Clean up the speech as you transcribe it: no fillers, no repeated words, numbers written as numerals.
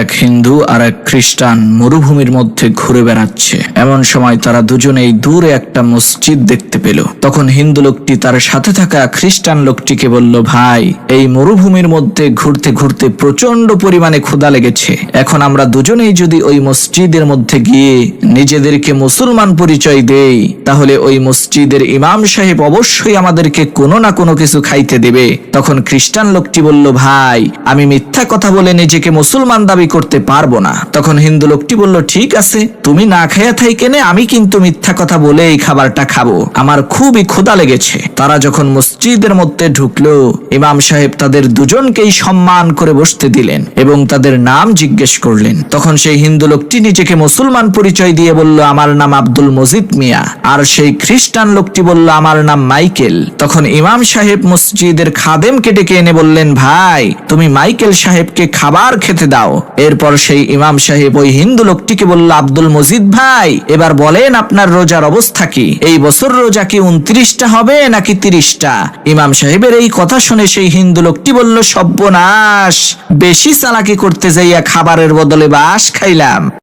এক হিন্দু আর এক খ্রিস্টান মরুভূমির মধ্যে ঘুরে বেড়াচ্ছে। এমন সময় তারা দুজনেই দূরে একটা মসজিদ দেখতে পেল। তখন হিন্দু লোকটি তার সাথে থাকা খ্রিস্টান লোকটিকে বলল, ভাই, এই মরুভূমির মধ্যে ঘুরতে ঘুরতে প্রচন্ড পরিমাণে ক্ষুধা লেগেছে। এখন আমরা দুজনেই যদি ওই মসজিদের মধ্যে গিয়ে নিজেদেরকে মুসলমান পরিচয় দেই, তাহলে ওই মসজিদের ইমাম সাহেব অবশ্যই আমাদেরকে কোনো না কোনো কিছু খাইতে দেবে। তখন খ্রিস্টান লোকটি বলল, ভাই, আমি মিথ্যা কথা বলে নিজেকে মুসলমান দাবি করতে পারবো না। তখন হিন্দু লোকটি বলল, ঠিক আছে, তুমি না খাইয়া থাইকেনে আমি কিন্তু মিথ্যা কথা বলে এই খাবারটা খাবো, আমার খুবই ক্ষুধা লেগেছে। তারা যখন মসজিদের মধ্যে ঢুকলো, ইমাম সাহেব তাদের দুজনকেই সম্মান করে বসতে দিলেন এবং তাদের নাম জিজ্ঞেস করলেন। তখন সেই হিন্দু লোকটি নিজেকে মুসলমান পরিচয় দিয়ে বলল, আমার নাম আব্দুল মজিদ মিয়া। আর সেই খ্রিস্টান লোকটি বলল, আমার নাম মাইকেল। তখন ইমাম সাহেব মসজিদের খাদেমকে ডেকে এনে বললেন, ভাই, তুমি মাইকেল সাহেবকে খাবার খেতে দাও। এরপর সেই ইমাম সাহেব ওই হিন্দু লোকটিকে বলল, আব্দুল মজিদ ভাই, এবার বলেন আপনার রোজার অবস্থা কি? এই বছর রোজা কি 29টা হবে নাকি 30টা? ইমাম সাহেবের এই কথা শুনে সেই হিন্দু লোকটি বলল, সর্বনাশ, বেশি চালাকি করতে যাইয়া খাবারের বদলে বাস খাইলাম।